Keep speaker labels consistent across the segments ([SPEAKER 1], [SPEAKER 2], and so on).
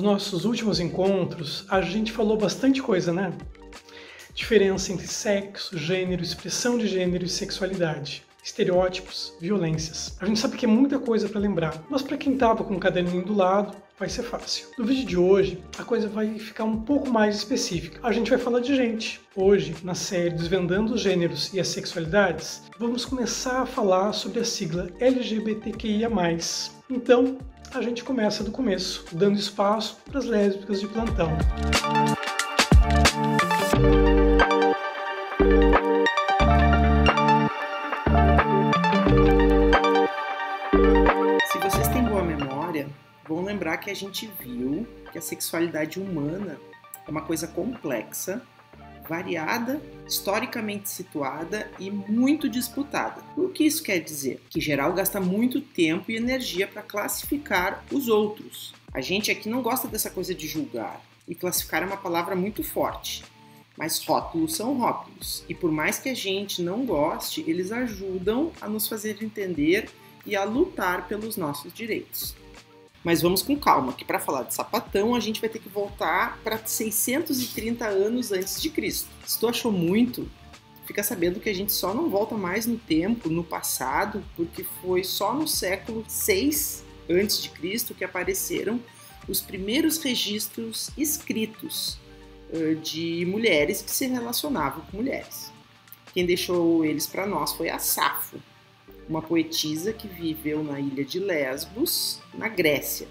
[SPEAKER 1] Nos nossos últimos encontros, a gente falou bastante coisa, né? Diferença entre sexo, gênero, expressão de gênero e sexualidade. Estereótipos, violências. A gente sabe que é muita coisa para lembrar, mas para quem estava com o caderninho do lado, vai ser fácil. No vídeo de hoje, a coisa vai ficar um pouco mais específica. A gente vai falar de gente. Hoje, na série Desvendando os Gêneros e as Sexualidades, vamos começar a falar sobre a sigla LGBTQIA+. Então, a gente começa do começo, dando espaço para as lésbicas de plantão.
[SPEAKER 2] Se vocês têm boa memória, vão lembrar que a gente viu que a sexualidade humana é uma coisa complexa, variada, historicamente situada e muito disputada. O que isso quer dizer? Que geral gasta muito tempo e energia para classificar os outros. A gente aqui não gosta dessa coisa de julgar, e classificar é uma palavra muito forte. Mas rótulos são rótulos, e por mais que a gente não goste, eles ajudam a nos fazer entender e a lutar pelos nossos direitos. Mas vamos com calma, que para falar de sapatão a gente vai ter que voltar para 630 anos antes de Cristo. Se tu achou muito, fica sabendo que a gente só não volta mais no tempo, no passado, porque foi só no século 6 antes de Cristo que apareceram os primeiros registros escritos de mulheres que se relacionavam com mulheres. Quem deixou eles para nós foi a Safo, uma poetisa que viveu na ilha de Lesbos, na Grécia.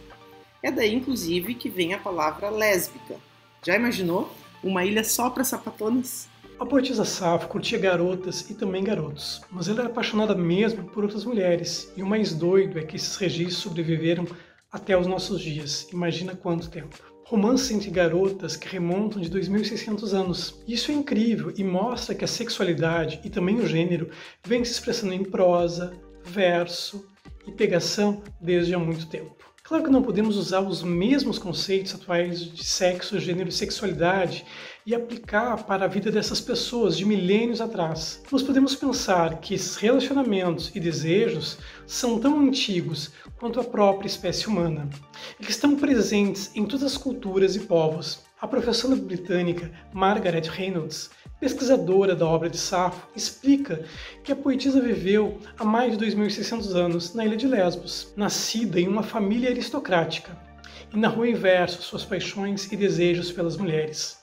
[SPEAKER 2] É daí, inclusive, que vem a palavra lésbica. Já imaginou? Uma ilha só para sapatonas?
[SPEAKER 1] A poetisa Safo curtia garotas e também garotos, mas ela era apaixonada mesmo por outras mulheres, e o mais doido é que esses registros sobreviveram até os nossos dias. Imagina quanto tempo. Romances entre garotas que remontam de 2.600 anos. Isso é incrível e mostra que a sexualidade e também o gênero vem se expressando em prosa, verso e pegação desde há muito tempo. Claro que não podemos usar os mesmos conceitos atuais de sexo, gênero e sexualidade e aplicar para a vida dessas pessoas de milênios atrás. Nós podemos pensar que esses relacionamentos e desejos são tão antigos quanto a própria espécie humana e que estão presentes em todas as culturas e povos. A professora britânica Margaret Reynolds, pesquisadora da obra de Safo, explica que a poetisa viveu há mais de 2.600 anos na ilha de Lesbos, nascida em uma família aristocrática, e narrou em versos suas paixões e desejos pelas mulheres.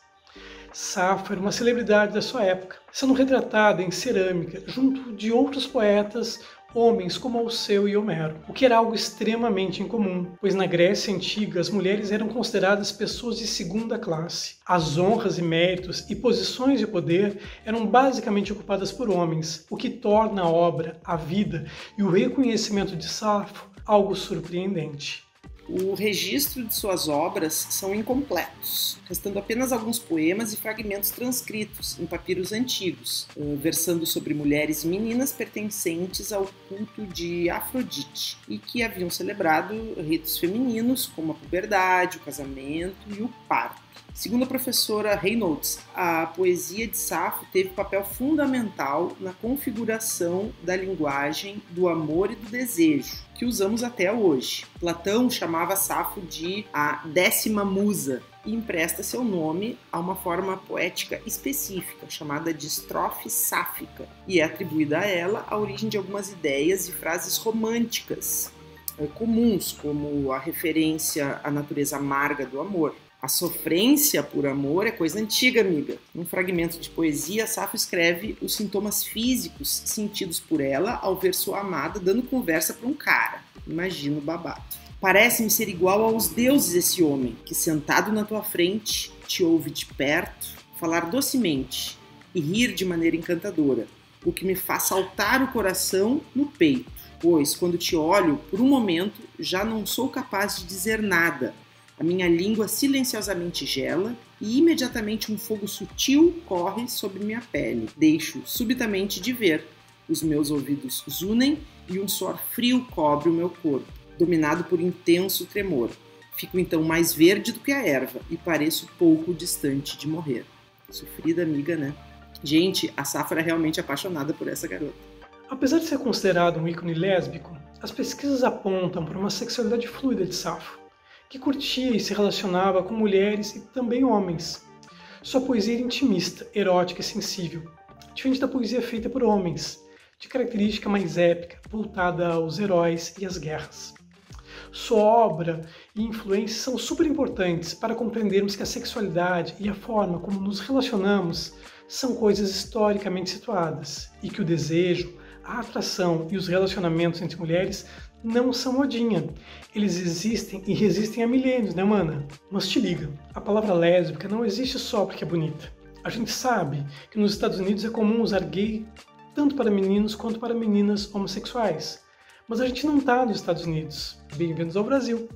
[SPEAKER 1] Safo era uma celebridade da sua época, sendo retratada em cerâmica junto de outros poetas, homens como Alceu e Homero, o que era algo extremamente incomum, pois na Grécia Antiga as mulheres eram consideradas pessoas de segunda classe. As honras e méritos e posições de poder eram basicamente ocupadas por homens, o que torna a obra, a vida e o reconhecimento de Safo algo surpreendente.
[SPEAKER 2] O registro de suas obras são incompletos, restando apenas alguns poemas e fragmentos transcritos em papiros antigos, versando sobre mulheres e meninas pertencentes ao culto de Afrodite e que haviam celebrado ritos femininos como a puberdade, o casamento e o parto. Segundo a professora Reynolds, a poesia de Safo teve papel fundamental na configuração da linguagem do amor e do desejo, que usamos até hoje. Platão chamava Safo de a 10ª musa e empresta seu nome a uma forma poética específica, chamada de estrofe sáfica, e é atribuída a ela a origem de algumas ideias e frases românticas comuns, como a referência à natureza amarga do amor. A sofrência por amor é coisa antiga, amiga. Num fragmento de poesia, Safo escreve os sintomas físicos sentidos por ela ao ver sua amada dando conversa para um cara. Imagina o babado. Parece-me ser igual aos deuses esse homem, que sentado na tua frente, te ouve de perto, falar docemente e rir de maneira encantadora, o que me faz saltar o coração no peito, pois, quando te olho, por um momento, já não sou capaz de dizer nada. A minha língua silenciosamente gela e imediatamente um fogo sutil corre sobre minha pele. Deixo subitamente de ver. Os meus ouvidos zunem e um suor frio cobre o meu corpo, dominado por intenso tremor. Fico então mais verde do que a erva e pareço pouco distante de morrer. Sofrida amiga, né? Gente, a Safo era realmente apaixonada por essa garota.
[SPEAKER 1] Apesar de ser considerado um ícone lésbico, as pesquisas apontam para uma sexualidade fluida de Safo. que curtia e se relacionava com mulheres e também homens. Sua poesia era intimista, erótica e sensível, diferente da poesia feita por homens, de característica mais épica, voltada aos heróis e às guerras. Sua obra e influências são super importantes para compreendermos que a sexualidade e a forma como nos relacionamos são coisas historicamente situadas e que o desejo, a atração e os relacionamentos entre mulheres não são modinha. Eles existem e resistem há milênios, né, mana? Mas te liga, a palavra lésbica não existe só porque é bonita. A gente sabe que nos Estados Unidos é comum usar gay tanto para meninos quanto para meninas homossexuais. Mas a gente não está nos Estados Unidos. Bem-vindos ao Brasil.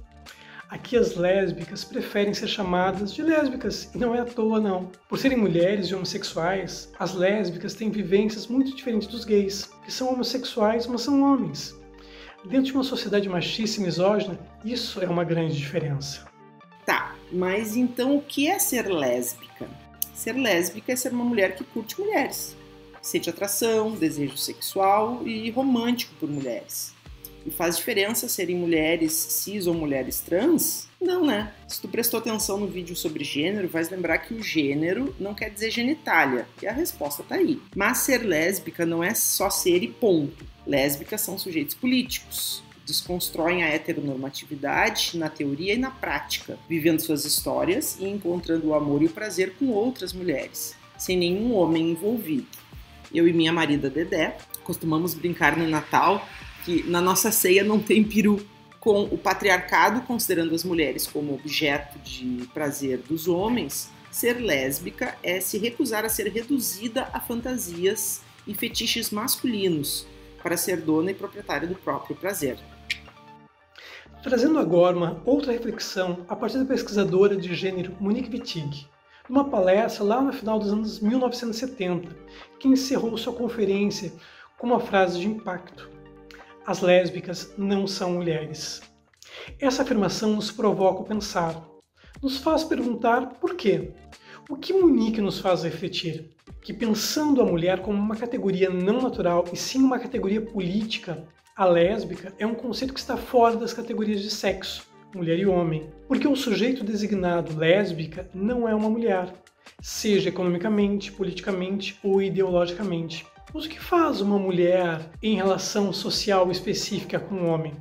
[SPEAKER 1] Aqui as lésbicas preferem ser chamadas de lésbicas, e não é à toa não. Por serem mulheres e homossexuais, as lésbicas têm vivências muito diferentes dos gays, que são homossexuais, mas são homens. Dentro de uma sociedade machista e misógina, isso é uma grande diferença.
[SPEAKER 2] Tá, mas então o que é ser lésbica? Ser lésbica é ser uma mulher que curte mulheres, que sente atração, desejo sexual e romântico por mulheres. E faz diferença serem mulheres cis ou mulheres trans? Não, né? Se tu prestou atenção no vídeo sobre gênero, vais lembrar que o gênero não quer dizer genitália, e a resposta tá aí. Mas ser lésbica não é só ser e ponto. Lésbicas são sujeitos políticos, desconstroem a heteronormatividade na teoria e na prática, vivendo suas histórias e encontrando o amor e o prazer com outras mulheres, sem nenhum homem envolvido. Eu e minha marida Dedé costumamos brincar no Natal que na nossa ceia não tem peru. Com o patriarcado considerando as mulheres como objeto de prazer dos homens, ser lésbica é se recusar a ser reduzida a fantasias e fetiches masculinos para ser dona e proprietária do próprio prazer.
[SPEAKER 1] Trazendo agora uma outra reflexão a partir da pesquisadora de gênero Monique Wittig, numa palestra lá no final dos anos 1970, que encerrou sua conferência com uma frase de impacto: as lésbicas não são mulheres. Essa afirmação nos provoca a pensar, nos faz perguntar por quê. O que Monique nos faz refletir? Que pensando a mulher como uma categoria não natural e sim uma categoria política, a lésbica é um conceito que está fora das categorias de sexo, mulher e homem, porque o sujeito designado lésbica não é uma mulher, seja economicamente, politicamente ou ideologicamente. Mas o que faz uma mulher em relação social específica com um homem?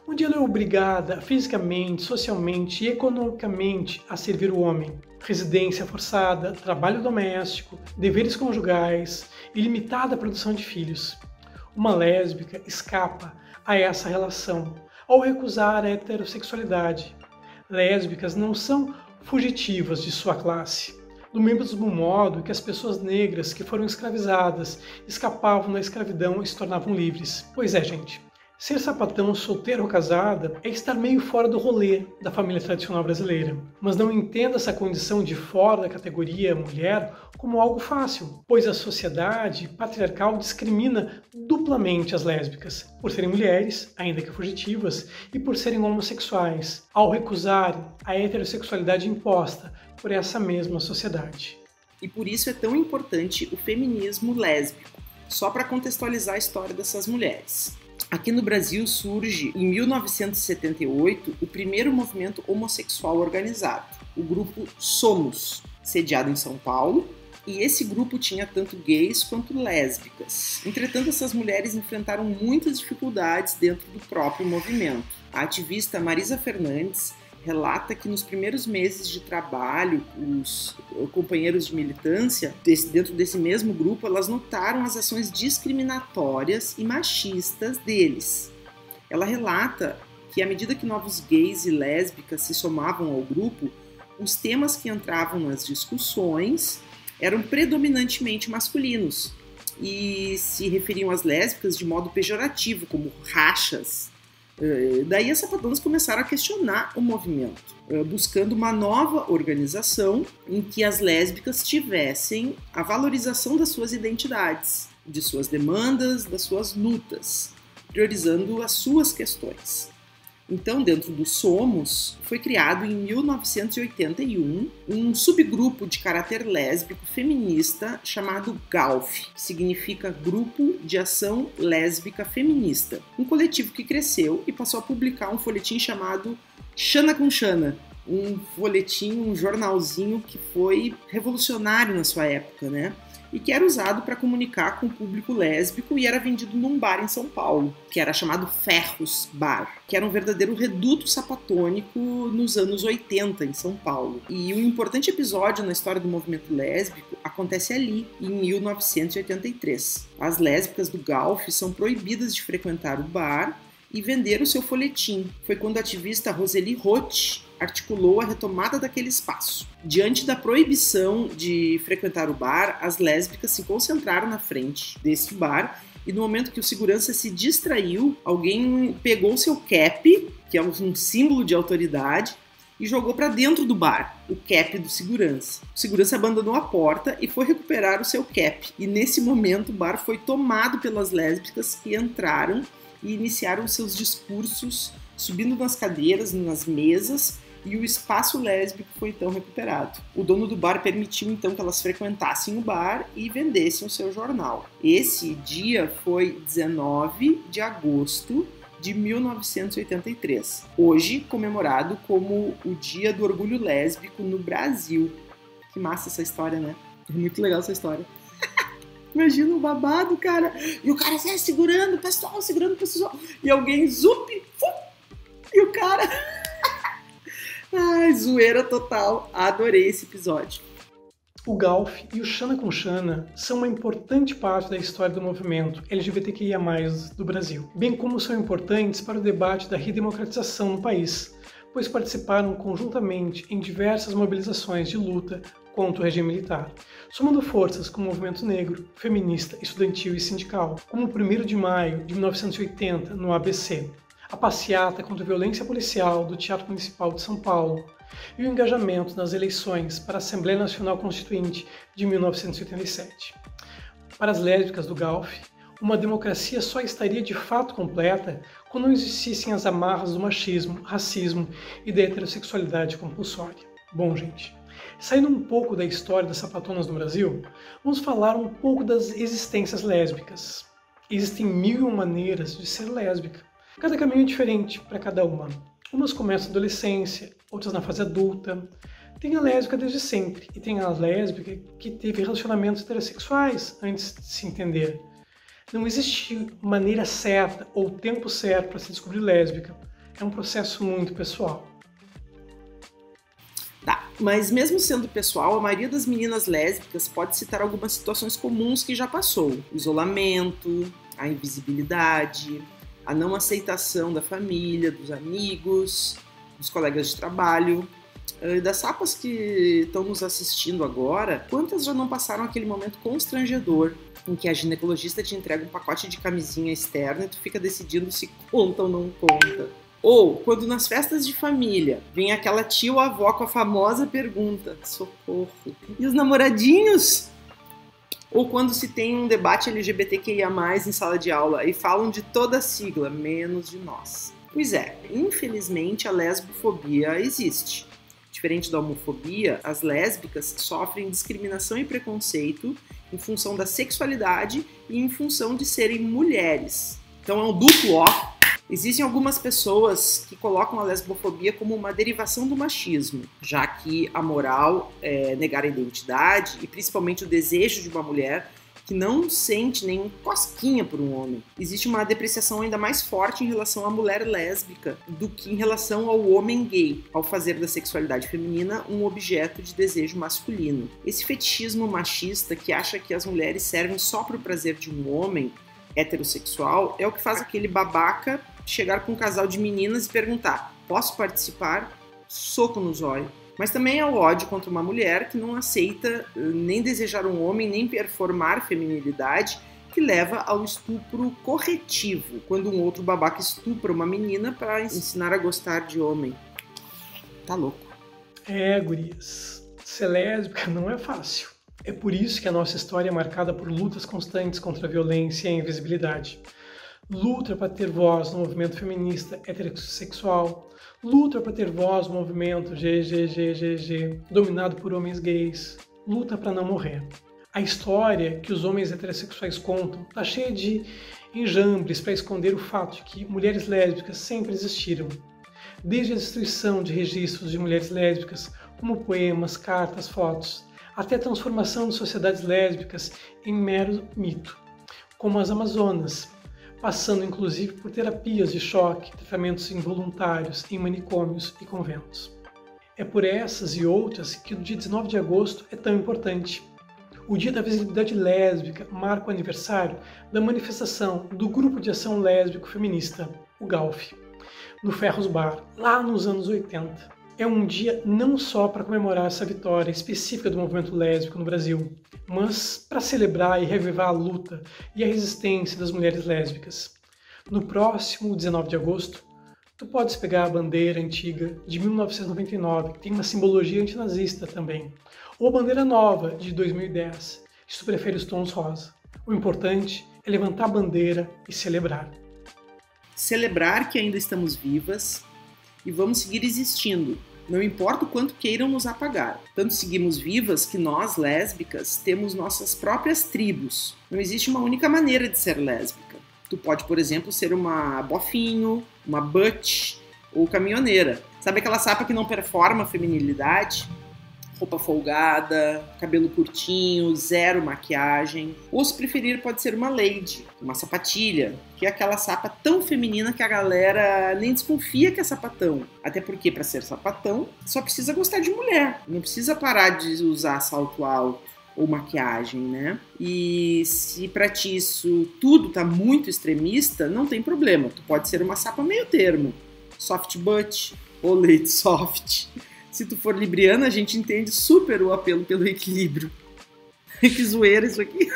[SPEAKER 1] Onde ela é obrigada fisicamente, socialmente e economicamente a servir o homem. Residência forçada, trabalho doméstico, deveres conjugais e limitada produção de filhos. Uma lésbica escapa a essa relação ao recusar a heterossexualidade. Lésbicas não são fugitivas de sua classe, do mesmo modo que as pessoas negras que foram escravizadas escapavam da escravidão e se tornavam livres. Pois é, gente, ser sapatão, solteiro ou casada é estar meio fora do rolê da família tradicional brasileira. Mas não entenda essa condição de fora da categoria mulher como algo fácil, pois a sociedade patriarcal discrimina duplamente as lésbicas, por serem mulheres, ainda que fugitivas, e por serem homossexuais, ao recusarem a heterossexualidade imposta por essa mesma sociedade.
[SPEAKER 2] E por isso é tão importante o feminismo lésbico, só para contextualizar a história dessas mulheres. Aqui no Brasil surge, em 1978, o primeiro movimento homossexual organizado, o grupo Somos, sediado em São Paulo, e esse grupo tinha tanto gays quanto lésbicas. Entretanto, essas mulheres enfrentaram muitas dificuldades dentro do próprio movimento. A ativista Marisa Fernandes relata que nos primeiros meses de trabalho, os companheiros de militância dentro desse mesmo grupo, elas notaram as ações discriminatórias e machistas deles. Ela relata que à medida que novos gays e lésbicas se somavam ao grupo, os temas que entravam nas discussões eram predominantemente masculinos e se referiam às lésbicas de modo pejorativo, como rachas. Daí as sapatonas começaram a questionar o movimento, buscando uma nova organização em que as lésbicas tivessem a valorização das suas identidades, de suas demandas, das suas lutas, priorizando as suas questões. Então, dentro do Somos, foi criado em 1981 um subgrupo de caráter lésbico feminista chamado GALF, que significa Grupo de Ação Lésbica Feminista, um coletivo que cresceu e passou a publicar um folhetim chamado Xana com Xana, um folhetim, um jornalzinho que foi revolucionário na sua época, né? E que era usado para comunicar com o público lésbico e era vendido num bar em São Paulo, que era chamado Ferros Bar, que era um verdadeiro reduto sapatônico nos anos 80 em São Paulo. E um importante episódio na história do movimento lésbico acontece ali, em 1983. As lésbicas do Galf são proibidas de frequentar o bar e vender o seu folhetim. Foi quando a ativista Roseli Roth articulou a retomada daquele espaço. Diante da proibição de frequentar o bar, as lésbicas se concentraram na frente desse bar e no momento que o segurança se distraiu, alguém pegou seu cap, que é um símbolo de autoridade, e jogou para dentro do bar, o cap do segurança. O segurança abandonou a porta e foi recuperar o seu cap. E nesse momento o bar foi tomado pelas lésbicas que entraram e iniciaram seus discursos subindo nas cadeiras, nas mesas, e o espaço lésbico foi então recuperado. O dono do bar permitiu então que elas frequentassem o bar e vendessem o seu jornal. Esse dia foi 19 de agosto de 1983, hoje comemorado como o Dia do Orgulho Lésbico no Brasil. Que massa essa história, né? É muito legal essa história. Imagina o babado, cara. E o cara segurando o pessoal, e alguém zup, e o cara... Ai, zoeira total. Adorei esse episódio.
[SPEAKER 1] O Galf e o Xana com Xana são uma importante parte da história do movimento LGBTQIA+, do Brasil, bem como são importantes para o debate da redemocratização no país, pois participaram conjuntamente em diversas mobilizações de luta contra o regime militar, somando forças com o movimento negro, feminista, estudantil e sindical, como o 1º de maio de 1980 no ABC, a passeata contra a violência policial do Teatro Municipal de São Paulo e o engajamento nas eleições para a Assembleia Nacional Constituinte de 1987. Para as lésbicas do Galf, uma democracia só estaria de fato completa quando não existissem as amarras do machismo, racismo e da heterossexualidade compulsória. Bom, gente, saindo um pouco da história das sapatonas no Brasil, vamos falar um pouco das existências lésbicas. Existem 1001 maneiras de ser lésbica. Cada caminho é diferente para cada uma. Umas começam na adolescência, outras na fase adulta. Tem a lésbica desde sempre, e tem a lésbica que teve relacionamentos heterossexuais antes de se entender. Não existe maneira certa ou tempo certo para se descobrir lésbica. É um processo muito pessoal.
[SPEAKER 2] Tá, mas mesmo sendo pessoal, a maioria das meninas lésbicas pode citar algumas situações comuns que já passou. O isolamento, a invisibilidade, a não aceitação da família, dos amigos, dos colegas de trabalho. Das sapas que estão nos assistindo agora, quantas já não passaram aquele momento constrangedor em que a ginecologista te entrega um pacote de camisinha externa e tu fica decidindo se conta ou não conta? Ou quando nas festas de família vem aquela tia ou avó com a famosa pergunta: socorro, e os namoradinhos? Ou quando se tem um debate LGBTQIA+, em sala de aula e falam de toda a sigla, menos de nós. Pois é, infelizmente a lesbofobia existe. Diferente da homofobia, as lésbicas sofrem discriminação e preconceito em função da sexualidade e em função de serem mulheres. Então é um duplo ó. Existem algumas pessoas que colocam a lesbofobia como uma derivação do machismo, já que a moral é negar a identidade e principalmente o desejo de uma mulher que não sente nem cosquinha por um homem. Existe uma depreciação ainda mais forte em relação à mulher lésbica do que em relação ao homem gay, ao fazer da sexualidade feminina um objeto de desejo masculino. Esse fetichismo machista que acha que as mulheres servem só para o prazer de um homem heterossexual é o que faz aquele babaca chegar com um casal de meninas e perguntar: posso participar? Soco no zóio. Mas também é o ódio contra uma mulher que não aceita nem desejar um homem, nem performar feminilidade, que leva ao estupro corretivo, quando um outro babaca estupra uma menina para ensinar a gostar de homem. Tá louco.
[SPEAKER 1] Gurias, ser lésbica não é fácil. É por isso que a nossa história é marcada por lutas constantes contra a violência e a invisibilidade. Luta para ter voz no movimento feminista heterossexual, luta para ter voz no movimento GGGGG, dominado por homens gays, luta para não morrer. A história que os homens heterossexuais contam está cheia de enjambres para esconder o fato de que mulheres lésbicas sempre existiram. desde a destruição de registros de mulheres lésbicas, como poemas, cartas, fotos, até a transformação de sociedades lésbicas em mero mito, como as Amazonas, passando inclusive por terapias de choque, tratamentos involuntários em manicômios e conventos. É por essas e outras que o dia 19 de agosto é tão importante. O Dia da Visibilidade Lésbica marca o aniversário da manifestação do Grupo de Ação Lésbico Feminista, o GALF, no Ferros Bar, lá nos anos 80. É um dia não só para comemorar essa vitória específica do movimento lésbico no Brasil, mas para celebrar e revivar a luta e a resistência das mulheres lésbicas. No próximo 19 de agosto, tu podes pegar a bandeira antiga de 1999, que tem uma simbologia antinazista também, ou a bandeira nova de 2010, se tu prefere os tons rosa. O importante é levantar a bandeira e celebrar.
[SPEAKER 2] Celebrar que ainda estamos vivas e vamos seguir existindo, não importa o quanto queiram nos apagar. Tanto seguimos vivas que nós, lésbicas, temos nossas próprias tribos. Não existe uma única maneira de ser lésbica. Tu pode, por exemplo, ser uma bofinho, uma butch ou caminhoneira. Sabe aquela sapa que não performa a feminilidade? Roupa folgada, cabelo curtinho, zero maquiagem. Ou, se preferir, pode ser uma lady, uma sapatilha, que é aquela sapa tão feminina que a galera nem desconfia que é sapatão. Até porque, para ser sapatão, só precisa gostar de mulher. Não precisa parar de usar salto alto ou maquiagem, né? E se pra ti isso tudo tá muito extremista, não tem problema. Tu pode ser uma sapa meio termo. Soft butt ou lady soft. Se tu for libriana, a gente entende super o apelo pelo equilíbrio. Que zoeira isso aqui.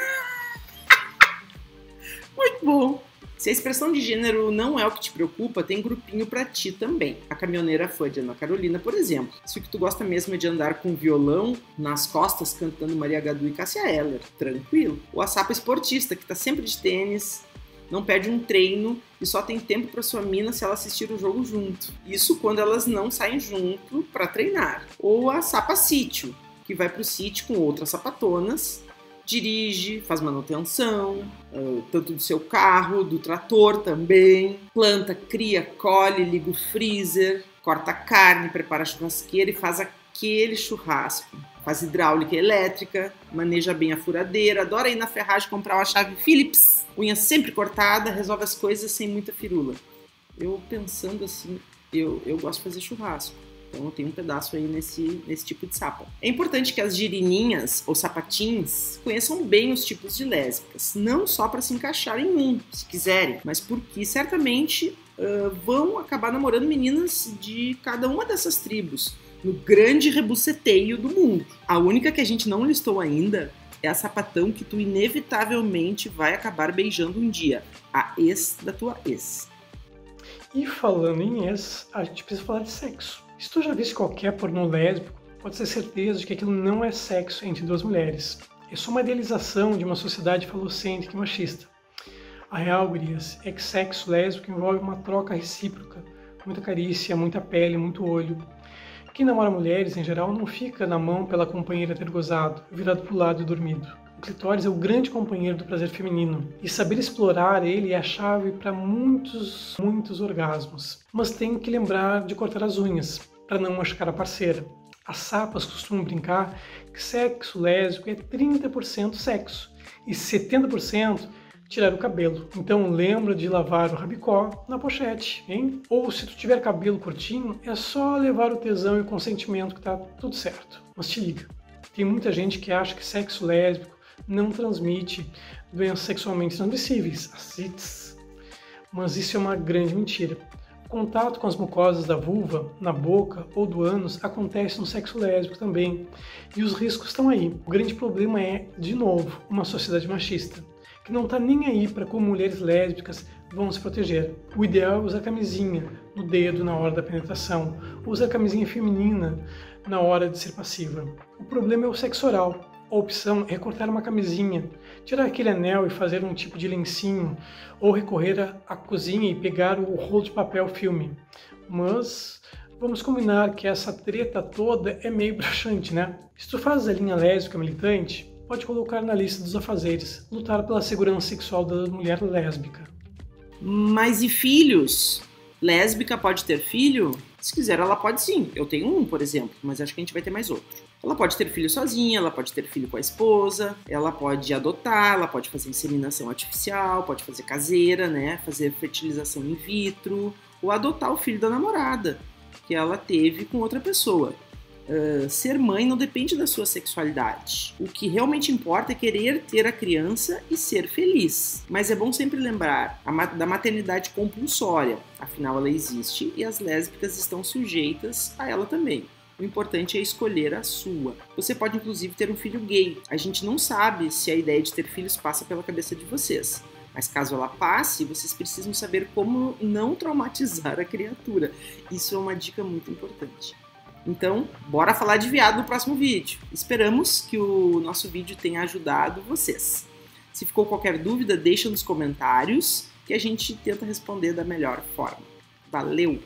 [SPEAKER 2] Muito bom. Se a expressão de gênero não é o que te preocupa, tem grupinho pra ti também. A caminhoneira fã de Ana Carolina, por exemplo. Se o que tu gosta mesmo é de andar com violão nas costas cantando Maria Gadu e Cássia Eller, tranquilo. Ou a sapa esportista, que tá sempre de tênis, não perde um treino e só tem tempo para sua mina se ela assistir o jogo junto. Isso quando elas não saem junto para treinar. Ou a sapa sítio, que vai pro sítio com outras sapatonas, dirige, faz manutenção, tanto do seu carro, do trator também, planta, cria, colhe, liga o freezer, corta carne, prepara a churrasqueira e faz aquele churrasco. Faz hidráulica e elétrica, maneja bem a furadeira, adora ir na ferragem comprar uma chave Phillips, unha sempre cortada, resolve as coisas sem muita firula. Eu pensando assim, eu gosto de fazer churrasco, então eu tenho um pedaço aí nesse tipo de sapa. É importante que as girininhas ou sapatins conheçam bem os tipos de lésbicas, não só para se encaixar em um, se quiserem, mas porque certamente vão acabar namorando meninas de cada uma dessas tribos, no grande rebuceteio do mundo. A única que a gente não listou ainda é a sapatão que tu inevitavelmente vai acabar beijando um dia, a ex da tua ex.
[SPEAKER 1] E falando em ex, a gente precisa falar de sexo. Se tu já visse qualquer pornô lésbico, pode ter certeza de que aquilo não é sexo entre duas mulheres. É só uma idealização de uma sociedade falocêntrica e machista. A real, gurias, é que sexo lésbico envolve uma troca recíproca, muita carícia, muita pele, muito olho. Quem namora mulheres, em geral, não fica na mão pela companheira ter gozado, virado pro lado e dormido. O clitóris é o grande companheiro do prazer feminino, e saber explorar ele é a chave para muitos orgasmos. Mas tem que lembrar de cortar as unhas, para não machucar a parceira. As sapas costumam brincar que sexo lésbico é 30% sexo, e 70% tirar o cabelo. Então lembra de lavar o rabicó na pochete, hein? Ou se tu tiver cabelo curtinho, é só levar o tesão e o consentimento que tá tudo certo. Mas te liga, tem muita gente que acha que sexo lésbico não transmite doenças sexualmente transmissíveis, as CITs. Mas isso é uma grande mentira. O contato com as mucosas da vulva, na boca ou do ânus acontece no sexo lésbico também. E os riscos estão aí. O grande problema é, de novo, uma sociedade machista, que não está nem aí para como mulheres lésbicas vão se proteger. O ideal é usar camisinha no dedo na hora da penetração, ou usar camisinha feminina na hora de ser passiva. O problema é o sexo oral. A opção é cortar uma camisinha, tirar aquele anel e fazer um tipo de lencinho, ou recorrer à cozinha e pegar o rolo de papel filme. Mas vamos combinar que essa treta toda é meio broxante, né? Se tu fazes a linha lésbica militante, pode colocar na lista dos afazeres, lutar pela segurança sexual da mulher lésbica.
[SPEAKER 2] Mas e filhos? Lésbica pode ter filho? Se quiser, ela pode sim. Eu tenho um, por exemplo, mas acho que a gente vai ter mais outro. Ela pode ter filho sozinha, ela pode ter filho com a esposa, ela pode adotar, ela pode fazer inseminação artificial, pode fazer caseira, né? Fazer fertilização in vitro, ou adotar o filho da namorada que ela teve com outra pessoa. Ser mãe não depende da sua sexualidade. O que realmente importa é querer ter a criança e ser feliz. Mas é bom sempre lembrar da maternidade compulsória, afinal ela existe e as lésbicas estão sujeitas a ela também. O importante é escolher a sua. Você pode inclusive ter um filho gay. A gente não sabe se a ideia de ter filhos passa pela cabeça de vocês. Mas caso ela passe, vocês precisam saber como não traumatizar a criatura. Isso é uma dica muito importante. Então, bora falar de viado no próximo vídeo. Esperamos que o nosso vídeo tenha ajudado vocês. Se ficou qualquer dúvida, deixa nos comentários que a gente tenta responder da melhor forma. Valeu!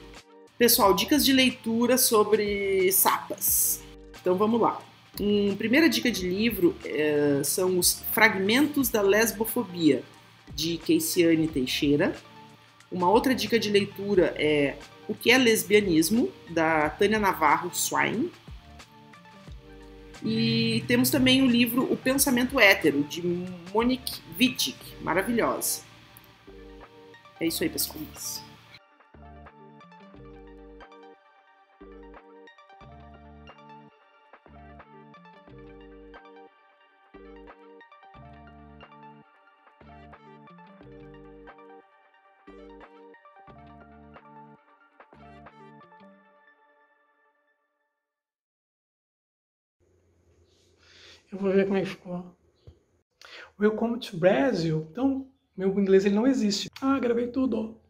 [SPEAKER 2] Pessoal, dicas de leitura sobre sapas. Então vamos lá. Primeira dica de livro são os Fragmentos da Lesbofobia, de Keisiane Teixeira. Uma outra dica de leitura é O que é Lesbianismo, da Tânia Navarro Swain. E temos também o livro O Pensamento Hétero, de Monique Wittig, maravilhosa. É isso aí, pessoal.
[SPEAKER 1] Eu vou ver como é que ficou. Welcome to Brazil. Então, meu inglês ele não existe. Ah, gravei tudo.